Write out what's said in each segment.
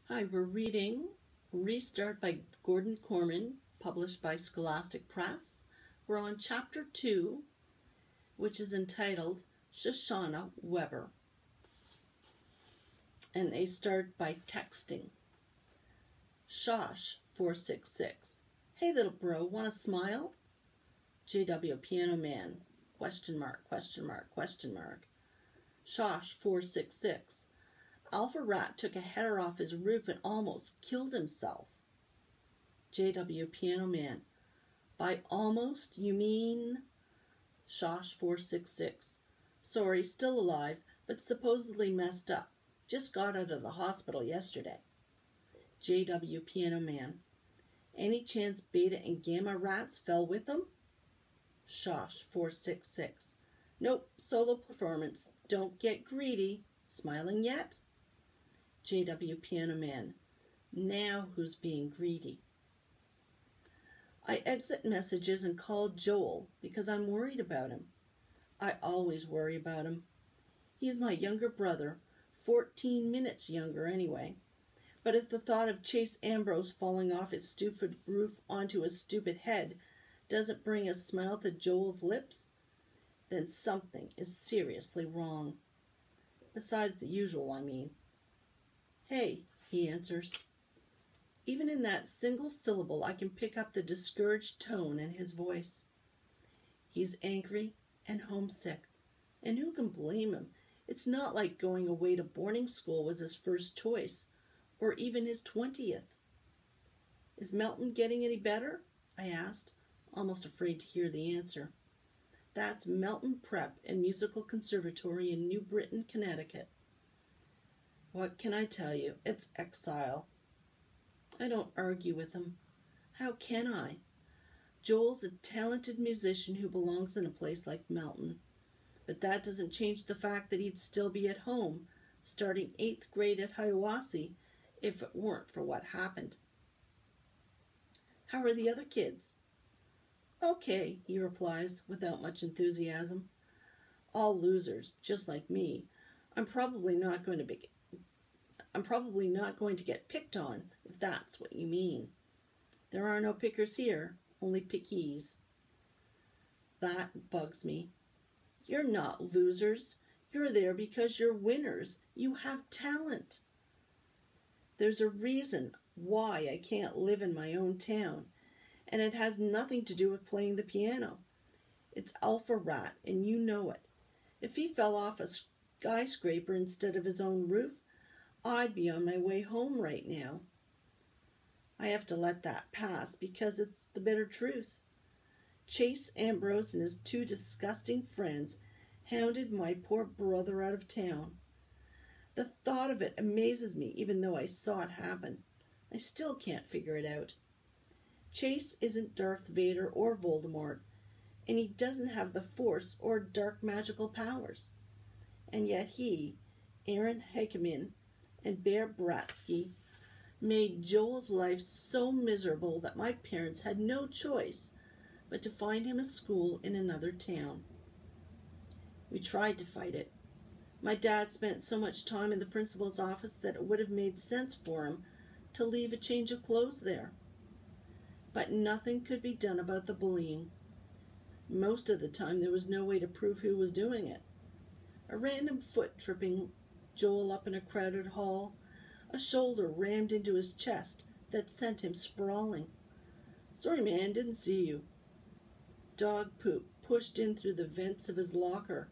Hi, we're reading Restart by Gordon Korman, published by Scholastic Press. We're on Chapter 2, which is entitled Shoshana Weber. And they start by texting. Shosh 466. Hey little bro, wanna smile? JW Piano Man, question mark, question mark, question mark. Shosh 466. Alpha Rat took a header off his roof and almost killed himself. JW Piano Man. By almost, you mean? Shosh 466. Sorry, still alive, but supposedly messed up. Just got out of the hospital yesterday. JW Piano Man. Any chance Beta and Gamma Rats fell with them? Shosh 466. Nope, solo performance. Don't get greedy. Smiling yet? JW Piano Man. Now who's being greedy? I exit messages and call Joel because I'm worried about him. I always worry about him. He's my younger brother, 14 minutes younger anyway. But if the thought of Chase Ambrose falling off his stupid roof onto his stupid head doesn't bring a smile to Joel's lips, then something is seriously wrong. Besides the usual, I mean. Hey, he answers. Even in that single syllable, I can pick up the discouraged tone in his voice. He's angry and homesick, and who can blame him? It's not like going away to boarding school was his first choice, or even his 20th. Is Melton getting any better? I asked, almost afraid to hear the answer. That's Melton Prep and Musical Conservatory in New Britain, Connecticut. What can I tell you? It's exile. I don't argue with him. How can I? Joel's a talented musician who belongs in a place like Melton. But that doesn't change the fact that he'd still be at home, starting 8th grade at Hiawassee, if it weren't for what happened. How are the other kids? Okay, he replies, without much enthusiasm. All losers, just like me. I'm probably not going to get picked on, if that's what you mean. There are no pickers here, only pickees. That bugs me. You're not losers. You're there because you're winners. You have talent. There's a reason why I can't live in my own town, and it has nothing to do with playing the piano. It's Alpha Rat, and you know it. If he fell off a skyscraper instead of his own roof, I'd be on my way home right now. I have to let that pass because it's the bitter truth. Chase Ambrose and his 2 disgusting friends hounded my poor brother out of town. The thought of it amazes me even though I saw it happen. I still can't figure it out. Chase isn't Darth Vader or Voldemort, and he doesn't have the Force or dark magical powers. And yet he, Aaron Heckman, and Bear Bratsky made Joel's life so miserable that my parents had no choice but to find him a school in another town. We tried to fight it. My dad spent so much time in the principal's office that it would have made sense for him to leave a change of clothes there. But nothing could be done about the bullying. Most of the time there was no way to prove who was doing it. A random foot tripping Joel up in a crowded hall, a shoulder rammed into his chest that sent him sprawling. Sorry, man, didn't see you. Dog poop pushed in through the vents of his locker,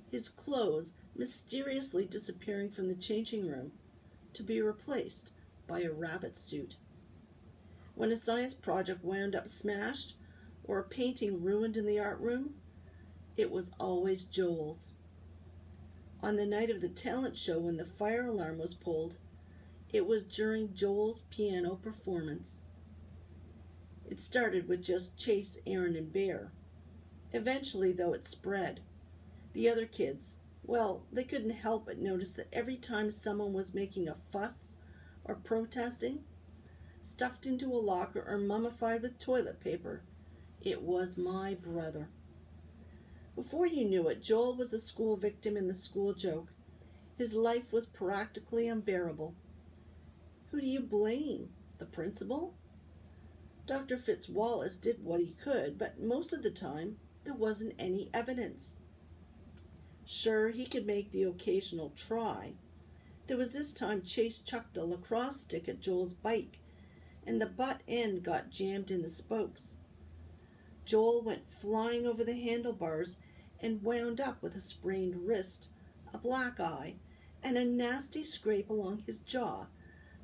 his clothes mysteriously disappearing from the changing room to be replaced by a rabbit suit. When a science project wound up smashed or a painting ruined in the art room, it was always Joel's. On the night of the talent show when the fire alarm was pulled, it was during Joel's piano performance. It started with just Chase, Aaron, and Bear. Eventually, though, it spread. The other kids, well, they couldn't help but notice that every time someone was making a fuss or protesting, stuffed into a locker or mummified with toilet paper, it was my brother. Before you knew it, Joel was a school victim in the school joke. His life was practically unbearable. Who do you blame? The principal? Dr. Fitzwallace did what he could, but most of the time there wasn't any evidence. Sure, he could make the occasional try. There was this time Chase chucked a lacrosse stick at Joel's bike, and the butt end got jammed in the spokes. Joel went flying over the handlebars and wound up with a sprained wrist, a black eye, and a nasty scrape along his jaw,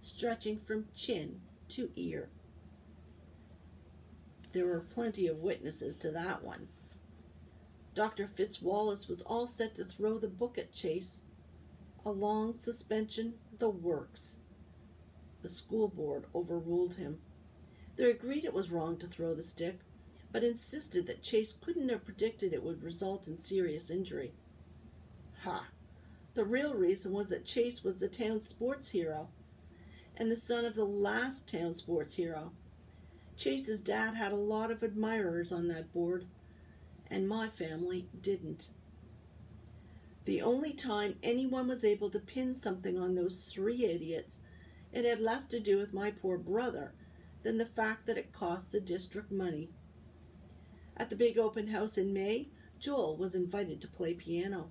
stretching from chin to ear. There were plenty of witnesses to that one. Dr. Fitzwallace was all set to throw the book at Chase. A long suspension, the works. The school board overruled him. They agreed it was wrong to throw the stick, but insisted that Chase couldn't have predicted it would result in serious injury. Ha! The real reason was that Chase was the town's sports hero, and the son of the last town sports hero. Chase's dad had a lot of admirers on that board, and my family didn't. The only time anyone was able to pin something on those three idiots, it had less to do with my poor brother than the fact that it cost the district money. At the big open house in May, Joel was invited to play piano.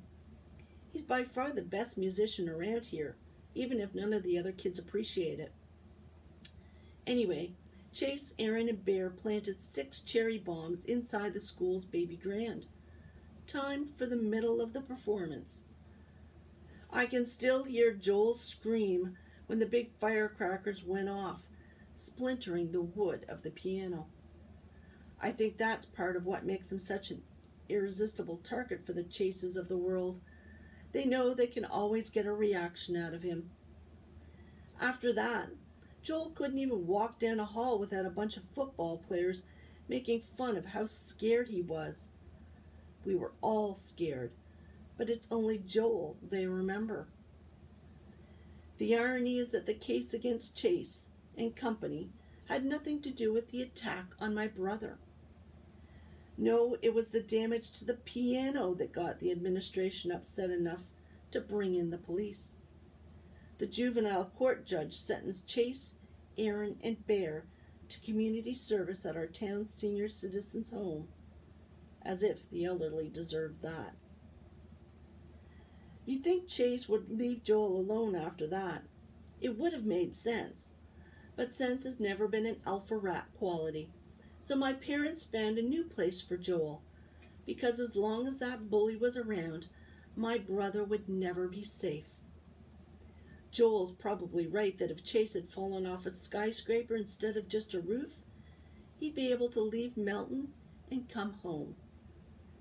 He's by far the best musician around here, even if none of the other kids appreciate it. Anyway, Chase, Aaron, and Bear planted 6 cherry bombs inside the school's baby grand, timed for the middle of the performance. I can still hear Joel scream when the big firecrackers went off, splintering the wood of the piano. I think that's part of what makes him such an irresistible target for the Chases of the world. They know they can always get a reaction out of him. After that, Joel couldn't even walk down a hall without a bunch of football players making fun of how scared he was. We were all scared, but it's only Joel they remember. The irony is that the case against Chase and company had nothing to do with the attack on my brother. No, it was the damage to the piano that got the administration upset enough to bring in the police. The juvenile court judge sentenced Chase, Aaron, and Bear to community service at our town's senior citizens' home, as if the elderly deserved that. You'd think Chase would leave Joel alone after that. It would have made sense, but sense has never been an alpha rat quality. So my parents found a new place for Joel, because as long as that bully was around, my brother would never be safe. Joel's probably right that if Chase had fallen off a skyscraper instead of just a roof, he'd be able to leave Melton and come home.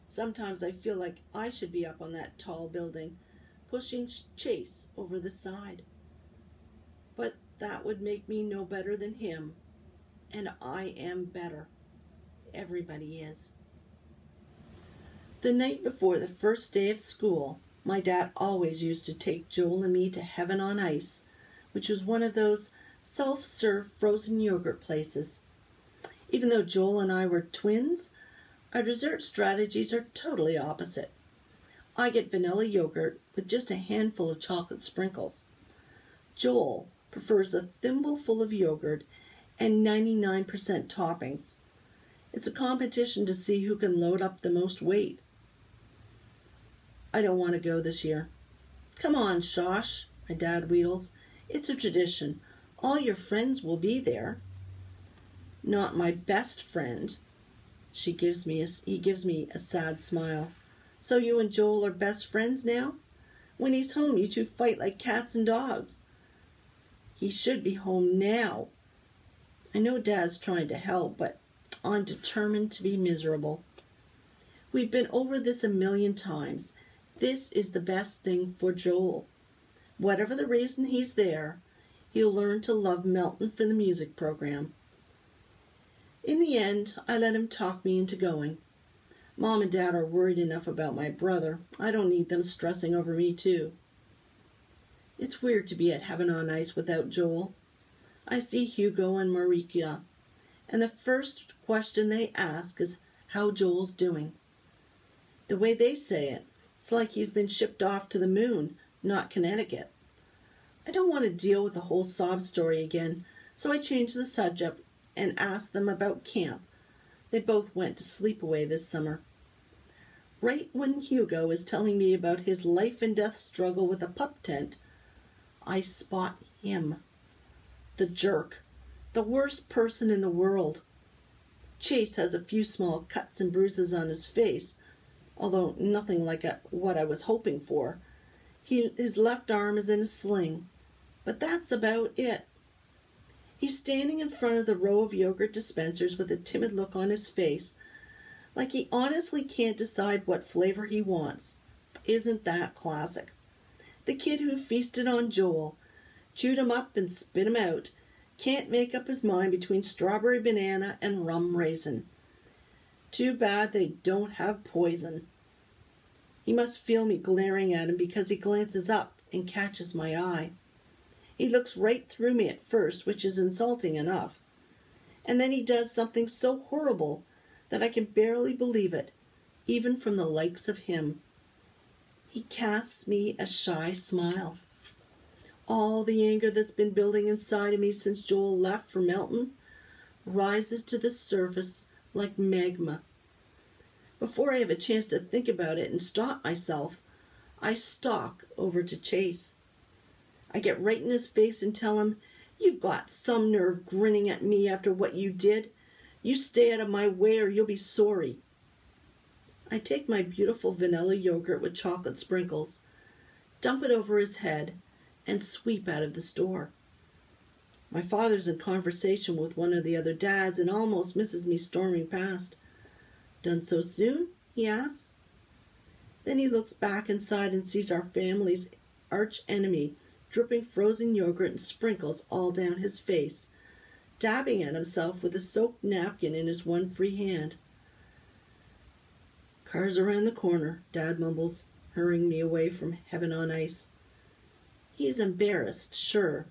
Sometimes I feel like I should be up on that tall building, pushing Chase over the side. But that would make me no better than him, and I am better. Everybody is. The night before the first day of school, my dad always used to take Joel and me to Heaven on Ice, which was one of those self-serve frozen yogurt places. Even though Joel and I were twins, our dessert strategies are totally opposite. I get vanilla yogurt with just a handful of chocolate sprinkles. Joel prefers a thimbleful of yogurt and 99% toppings. It's a competition to see who can load up the most weight. I don't want to go this year. Come on, Shosh, my dad wheedles. It's a tradition. All your friends will be there. Not my best friend. He gives me a sad smile. So you and Joel are best friends now? When he's home, you two fight like cats and dogs. He should be home now. I know Dad's trying to help, but I'm determined to be miserable. We've been over this a million times. This is the best thing for Joel. Whatever the reason he's there, he'll learn to love Melton for the music program. In the end, I let him talk me into going. Mom and Dad are worried enough about my brother. I don't need them stressing over me, too. It's weird to be at Heaven on Ice without Joel. I see Hugo and Marika, and the first question they ask is how Joel's doing. The way they say it, it's like he's been shipped off to the moon, not Connecticut. I don't want to deal with the whole sob story again, so I changed the subject and asked them about camp. They both went to sleepaway this summer. Right when Hugo is telling me about his life and death struggle with a pup tent, I spot him. The jerk. The worst person in the world. Chase has a few small cuts and bruises on his face, although nothing like what I was hoping for. His left arm is in a sling, but that's about it. He's standing in front of the row of yogurt dispensers with a timid look on his face, like he honestly can't decide what flavor he wants. Isn't that classic? The kid who feasted on Joel, chewed him up and spit him out, can't make up his mind between strawberry banana and rum raisin. Too bad they don't have poison. He must feel me glaring at him because he glances up and catches my eye. He looks right through me at first, which is insulting enough. And then he does something so horrible that I can barely believe it, even from the likes of him. He casts me a shy smile. All the anger that's been building inside of me since Joel left for Melton rises to the surface like magma. Before I have a chance to think about it and stop myself, I stalk over to Chase. I get right in his face and tell him, "You've got some nerve grinning at me after what you did. You stay out of my way or you'll be sorry." I take my beautiful vanilla yogurt with chocolate sprinkles, dump it over his head, and sweep out of the store. My father's in conversation with one of the other dads and almost misses me storming past. "Done so soon?" he asks. Then he looks back inside and sees our family's arch enemy dripping frozen yogurt and sprinkles all down his face, dabbing at himself with a soaked napkin in his one free hand. "Car's around the corner," Dad mumbles, hurrying me away from heaven on ice. He's embarrassed, sure,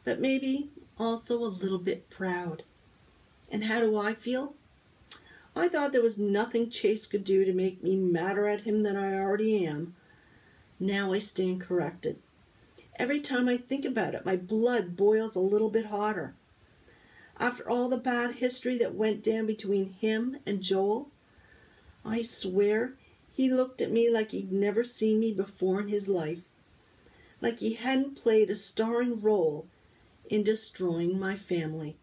but maybe also a little bit proud. And how do I feel? I thought there was nothing Chase could do to make me madder at him than I already am. Now I stand corrected. Every time I think about it, my blood boils a little bit hotter. After all the bad history that went down between him and Joel, I swear he looked at me like he'd never seen me before in his life, like he hadn't played a starring role in destroying my family.